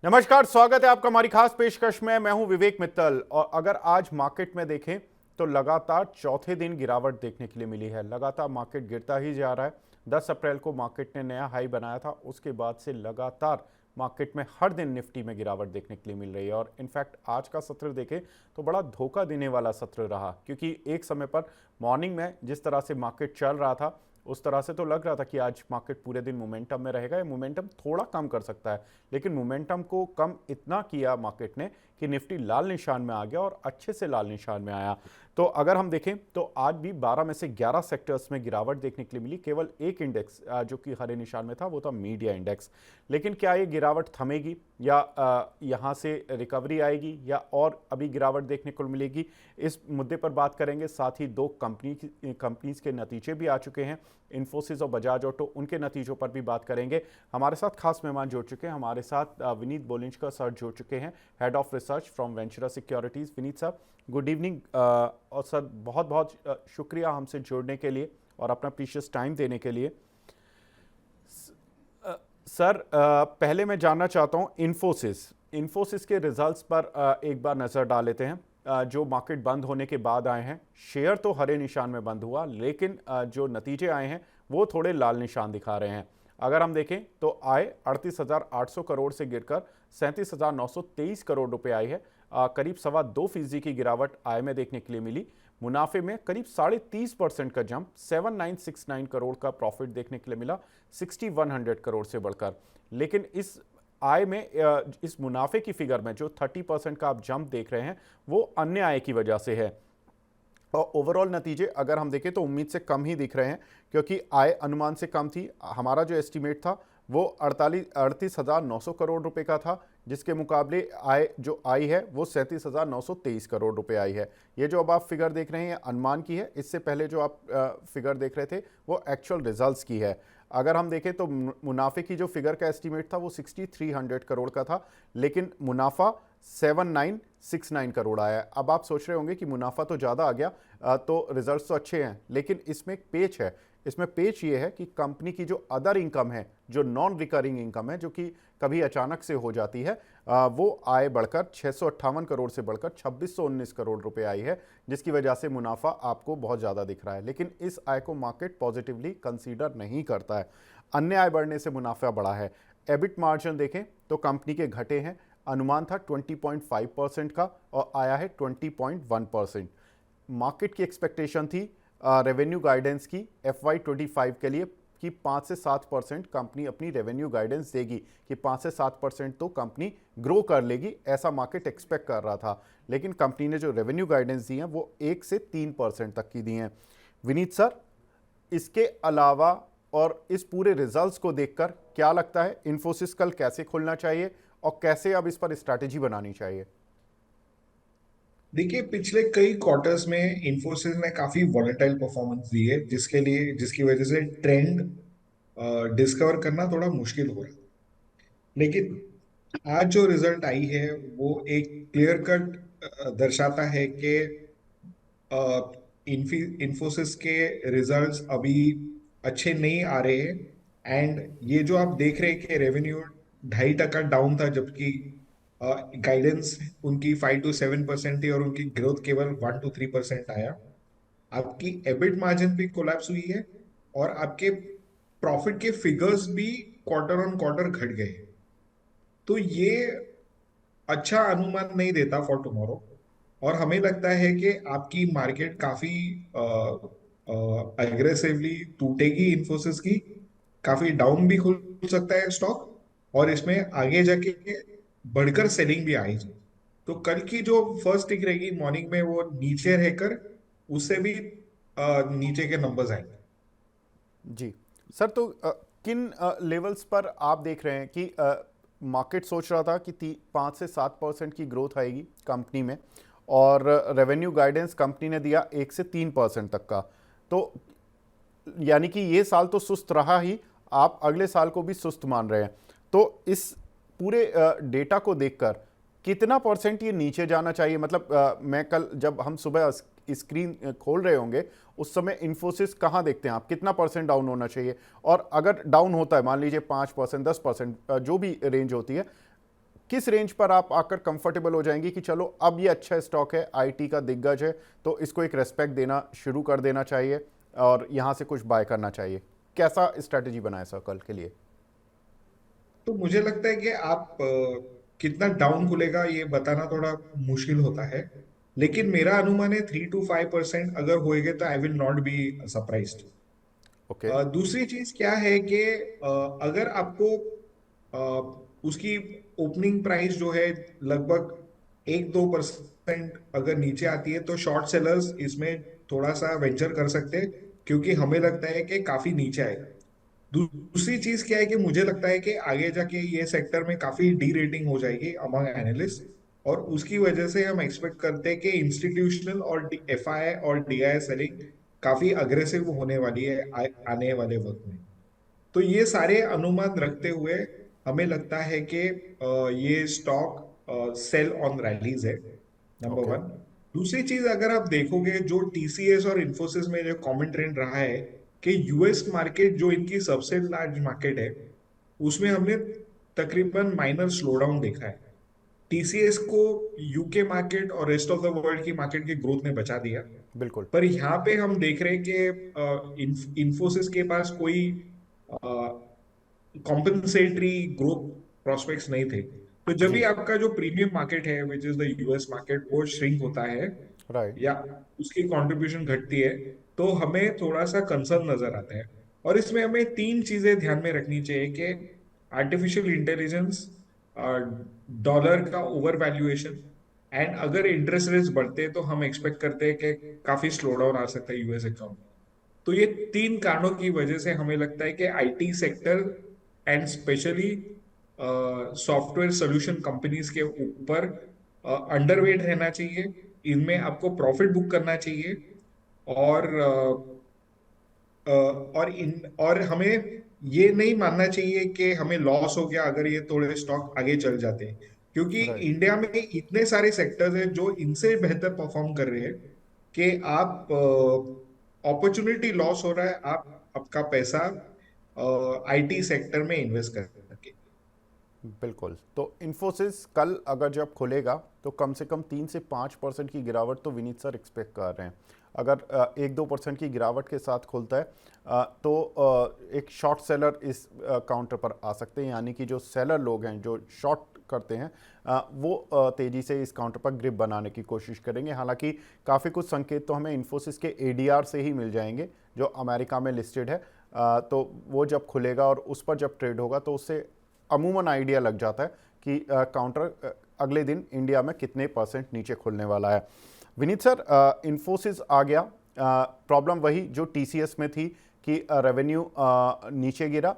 नमस्कार, स्वागत है आपका हमारी खास पेशकश में। मैं हूं विवेक मित्तल। और अगर आज मार्केट में देखें तो लगातार चौथे दिन गिरावट देखने के लिए मिली है। लगातार मार्केट गिरता ही जा रहा है। 10 अप्रैल को मार्केट ने नया हाई बनाया था, उसके बाद से लगातार मार्केट में हर दिन निफ्टी में गिरावट देखने के लिए मिल रही है। और इनफैक्ट आज का सत्र देखें तो बड़ा धोखा देने वाला सत्र रहा, क्योंकि एक समय पर मॉर्निंग में जिस तरह से मार्केट चल रहा था उस तरह से तो लग रहा था कि आज मार्केट पूरे दिन मोमेंटम में रहेगा। ये मोमेंटम थोड़ा कम कर सकता है, लेकिन मोमेंटम को कम इतना किया मार्केट ने कि निफ्टी लाल निशान में आ गया और अच्छे से लाल निशान में आया। तो अगर हम देखें तो आज भी 12 में से 11 सेक्टर्स में गिरावट देखने के लिए मिली। केवल एक इंडेक्स जो कि हरे निशान में था वो था मीडिया इंडेक्स। लेकिन क्या ये गिरावट थमेगी या यहाँ से रिकवरी आएगी या और अभी गिरावट देखने को मिलेगी, इस मुद्दे पर बात करेंगे। साथ ही दो कंपनीज के नतीजे भी आ चुके हैं, इन्फोसिस और बजाज ऑटो, उनके नतीजों पर भी बात करेंगे। हमारे साथ खास मेहमान जुड़ चुके हैं। हमारे साथ विनीत बोलिंजकर सर जुड़ चुके हैं, head of research from Ventura securities. Vineet साहब, गुड इवनिंग। और सर बहुत बहुत शुक्रिया हमसे जुड़ने के लिए और अपना प्रीशियस टाइम देने के लिए। सर पहले मैं जानना चाहता हूं इन्फोसिस के रिजल्ट्स पर एक बार नज़र डाल लेते हैं। जो मार्केट बंद होने के बाद आए हैं, शेयर तो हरे निशान में बंद हुआ, लेकिन जो नतीजे आए हैं वो थोड़े लाल निशान दिखा रहे हैं। अगर हम देखें तो आय 38,800 करोड़ से गिरकर 37,923 करोड़ रुपए आई है। करीब 2.25% की गिरावट आय में देखने के लिए मिली। मुनाफे में करीब 30.5% का जंप, 7969 करोड़ का प्रॉफिट देखने के लिए मिला, 6100 करोड़ से बढ़कर। लेकिन इस आय में इस मुनाफे की फिगर में जो 30% का आप जंप देख रहे हैं वो अन्य आय की वजह से है। और ओवरऑल नतीजे अगर हम देखें तो उम्मीद से कम ही दिख रहे हैं, क्योंकि आय अनुमान से कम थी। हमारा जो एस्टीमेट था वो 38,900 करोड़ रुपए का था, जिसके मुकाबले आय जो आई है वो 37,923 करोड़ रुपए आई है। ये जो अब आप फिगर देख रहे हैं अनुमान की है, इससे पहले जो आप फिगर देख रहे थे वो एक्चुअल रिजल्ट्स की है। अगर हम देखें तो मुनाफे की जो फिगर का एस्टीमेट था वो 6300 करोड़ का था, लेकिन मुनाफा 7969 करोड़ आया है। अब आप सोच रहे होंगे कि मुनाफा तो ज़्यादा आ गया, तो रिजल्ट्स तो अच्छे हैं, लेकिन इसमें एक पेच है। इसमें पेच ये है कि कंपनी की जो अदर इनकम है, जो नॉन रिकरिंग इनकम है, जो कि कभी अचानक से हो जाती है, वो आय बढ़कर 658 करोड़ से बढ़कर 2619 करोड़ रुपए आई है, जिसकी वजह से मुनाफा आपको बहुत ज़्यादा दिख रहा है। लेकिन इस आय को मार्केट पॉजिटिवली कंसीडर नहीं करता है। अन्य आय बढ़ने से मुनाफा बढ़ा है। एबिट मार्जिन देखें तो कंपनी के घटे हैं। अनुमान था 20.5% का और आया है 20.1%। मार्केट की एक्सपेक्टेशन थी रेवेन्यू गाइडेंस की FY25 के लिए कि 5 से 7% कंपनी अपनी रेवेन्यू गाइडेंस देगी, कि 5 से 7% तो कंपनी ग्रो कर लेगी, ऐसा मार्केट एक्सपेक्ट कर रहा था। लेकिन कंपनी ने जो रेवेन्यू गाइडेंस दी है वो 1 से 3% तक की दी हैं। विनीत सर, इसके अलावा और इस पूरे रिजल्ट्स को देखकर क्या लगता है इन्फोसिस कल कैसे खुलना चाहिए और कैसे अब इस पर स्ट्रैटेजी बनानी चाहिए? देखिए, पिछले कई क्वार्टर्स में इंफोसिस ने काफी वॉलेटाइल परफॉर्मेंस दी है, जिसकी वजह से ट्रेंड डिस्कवर करना थोड़ा मुश्किल हो रहा है। लेकिन आज जो रिजल्ट आई है वो एक क्लियर कट दर्शाता है कि इंफोसिस के रिजल्ट्स अभी अच्छे नहीं आ रहे हैं। एंड ये जो आप देख रहे हैं कि रेवेन्यू 2.5% डाउन था, जबकि गाइडेंस उनकी 5 to 7% थी और उनकी ग्रोथ केवल 1 to 3% आया। आपकी एबिट मार्जिन भी कोलैप्स हुई है और आपके प्रॉफिट के फिगर्स भी क्वार्टर ऑन क्वार्टर घट गए। तो ये अच्छा अनुमान नहीं देता फॉर टुमारो। और हमें लगता है कि आपकी मार्केट काफी एग्रेसिवली टूटेगी इंफोसिस की। काफी डाउन भी खुल सकता है स्टॉक, और इसमें आगे जाके बढ़कर सेलिंग भी आई जाए। तो कल की जो फर्स्ट टिक रहेगी मॉर्निंग में वो नीचे रहकर उससे भी नीचे के नंबर्स आएंगे। जी सर, तो किन लेवल्स पर आप देख रहे हैं कि मार्केट सोच रहा था कि 5 से 7% की ग्रोथ आएगी कंपनी में, और रेवेन्यू गाइडेंस कंपनी ने दिया 1 से 3% तक का। तो यानी कि ये साल तो सुस्त रहा ही, आप अगले साल को भी सुस्त मान रहे हैं। तो इस पूरे डेटा को देखकर कितना परसेंट ये नीचे जाना चाहिए? मतलब मैं कल जब हम सुबह स्क्रीन खोल रहे होंगे उस समय इन्फोसिस कहाँ देखते हैं आप, कितना परसेंट डाउन होना चाहिए? और अगर डाउन होता है मान लीजिए 5%, 10%, जो भी रेंज होती है, किस रेंज पर आप आकर कंफर्टेबल हो जाएंगी कि चलो अब ये अच्छा स्टॉक है, आईटी का दिग्गज है, तो इसको एक रेस्पेक्ट देना शुरू कर देना चाहिए और यहाँ से कुछ बाय करना चाहिए? कैसा स्ट्रैटेजी बनाए सर कल के लिए? तो मुझे लगता है कि आप कितना डाउन खुलेगा ये बताना थोड़ा मुश्किल होता है, लेकिन मेरा अनुमान है 3 to 5% अगर होएगा तो I will not be surprised. Okay. दूसरी चीज क्या है कि अगर आपको उसकी ओपनिंग प्राइस जो है लगभग 1-2% अगर नीचे आती है तो शॉर्ट सेलर्स इसमें थोड़ा सा वेंचर कर सकते हैं, क्योंकि हमें लगता है कि काफी नीचे आएगा। दूसरी चीज क्या है कि मुझे लगता है कि आगे जाके ये सेक्टर में काफी डी रेटिंग हो जाएगी अमंग एनालिस्ट, और उसकी वजह से हम एक्सपेक्ट करते हैं कि इंस्टीट्यूशनल और एफआई और डीआई सेलिंग काफी अग्रेसिव होने वाली है आने वाले वक्त में। तो ये सारे अनुमान रखते हुए हमें लगता है कि ये स्टॉक सेल ऑन रैलीज है, नंबर ओके। वन। दूसरी चीज अगर आप देखोगे जो टीसीएस और इन्फोसिस में जो कॉमन ट्रेंड रहा है कि यूएस मार्केट जो इनकी सबसे लार्ज मार्केट है उसमें हमने तकरीबन माइनर स्लोडाउन देखा है। टीसीएस को यूके मार्केट और रेस्ट ऑफ द वर्ल्ड की मार्केट के ग्रोथ ने बचा दिया, बिल्कुल। पर यहाँ पे हम देख रहे हैं कि इन्फोसिस के पास कोई कॉम्पेंसेटरी ग्रोथ प्रोस्पेक्ट्स नहीं थे। तो जब भी जी। आपका जो प्रीमियम मार्केट है which is the US market वो श्रिंक होता है राइट। या उसकी कंट्रीब्यूशन घटती है, तो हमें थोड़ा सा कंसर्न नजर आता है। और इसमें हमें तीन चीजें ध्यान में रखनी चाहिए कि आर्टिफिशियल इंटेलिजेंस, डॉलर का ओवर वैल्यूएशन, एंड अगर इंटरेस्ट रेट्स बढ़ते हैं तो हम एक्सपेक्ट करते हैं कि काफी स्लो डाउन आ सकता है यूएस इकोनॉमी। तो ये तीन कारणों की वजह से हमें लगता है कि IT sector and specially software solution companies के ऊपर अंडरवेट रहना चाहिए। इनमें आपको प्रॉफिट बुक करना चाहिए, और और हमें ये नहीं मानना चाहिए कि हमें लॉस हो गया अगर ये थोड़े स्टॉक आगे चल जाते हैं, क्योंकि राइट। इंडिया में इतने सारे सेक्टर्स हैं जो इनसे बेहतर परफॉर्म कर रहे हैं कि आप अपॉर्चुनिटी लॉस हो रहा है आप आपका पैसा आईटी सेक्टर में इन्वेस्ट करके। बिल्कुल। तो इन्फोसिस कल अगर जब खुलेगा तो कम से कम 3 से 5% की गिरावट तो विनीत सर एक्सपेक्ट कर रहे हैं। अगर 1-2% की गिरावट के साथ खुलता है तो एक शॉर्ट सेलर इस काउंटर पर आ सकते हैं, यानी कि जो सेलर लोग हैं जो शॉर्ट करते हैं वो तेज़ी से इस काउंटर पर ग्रिप बनाने की कोशिश करेंगे। हालांकि काफ़ी कुछ संकेत तो हमें इन्फोसिस के एडीआर से ही मिल जाएंगे जो अमेरिका में लिस्टेड है। तो वो जब खुलेगा और उस पर जब ट्रेड होगा तो उससे अमूमन आइडिया लग जाता है कि काउंटर अगले दिन इंडिया में कितने परसेंट नीचे खुलने वाला है। विनीत सर, इन्फोसिस आ गया, प्रॉब्लम वही जो टीसीएस में थी कि रेवेन्यू नीचे गिरा,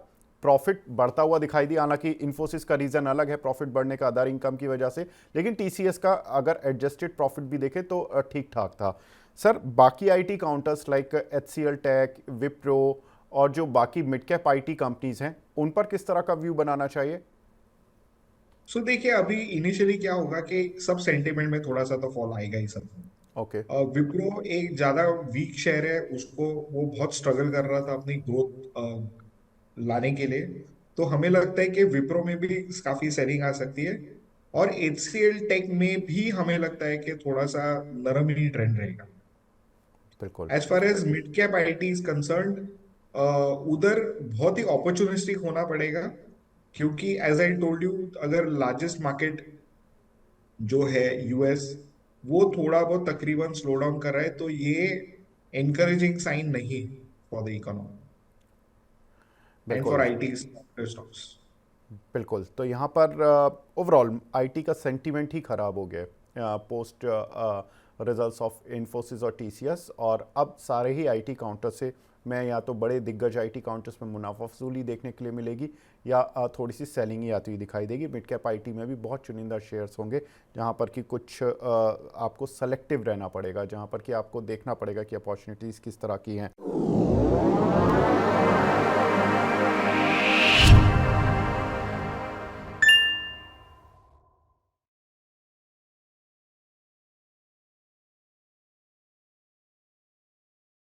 प्रॉफिट बढ़ता हुआ दिखाई दिया। हालांकि इन्फोसिस का रीज़न अलग है प्रॉफिट बढ़ने का अदर इनकम की वजह से, लेकिन टीसीएस का अगर एडजस्टेड प्रॉफिट भी देखें तो ठीक ठाक था। सर बाकी IT counters like HCL tech, Wipro और जो बाकी मिड कैप आईटी कंपनीज हैं उन पर किस तरह का व्यू बनाना चाहिए? सो देखिए अभी इनिशियली क्या होगा कि सब सेंटिमेंट में थोड़ा सा तो फॉल आएगा ही सब। ओके। विप्रो एक ज्यादा वीक शेयर है, उसको वो बहुत स्ट्रगल कर रहा था अपनी ग्रोथ लाने के लिए। तो हमें लगता है कि विप्रो में भी काफी सेलिंग आ सकती है, और एचसीएल टेक में भी हमें लगता है कि थोड़ा सा नरम ही ट्रेंड रहेगा। बिल्कुल। As far as mid cap IT is concern, उधर बहुत ही अपॉर्चुनिस्टिक होना पड़ेगा, क्योंकि एज आई टोल्ड यू अगर लार्जेस्ट मार्केट जो है यूएस वो थोड़ा बहुत तकरीबन स्लो डाउन कर रहा है, तो ये एनकरेजिंग साइन नहीं for the economy and for बिल्कुल। IT stocks. बिल्कुल। तो यहाँ पर ओवरऑल आईटी का सेंटीमेंट ही खराब हो गया पोस्ट रिजल्ट्स ऑफ इन्फोसिस और टीसीएस, और अब सारे ही आईटी काउंटर से मैं या तो बड़े दिग्गज आईटी काउंटर्स में मुनाफा वसूली देखने के लिए मिलेगी या थोड़ी सी सेलिंग ही आती हुई दिखाई देगी। मिड कैप आईटी में भी बहुत चुनिंदा शेयर्स होंगे जहाँ पर कि कुछ आपको सेलेक्टिव रहना पड़ेगा, जहाँ पर कि आपको देखना पड़ेगा कि अपॉर्चुनिटीज़ किस तरह की हैं।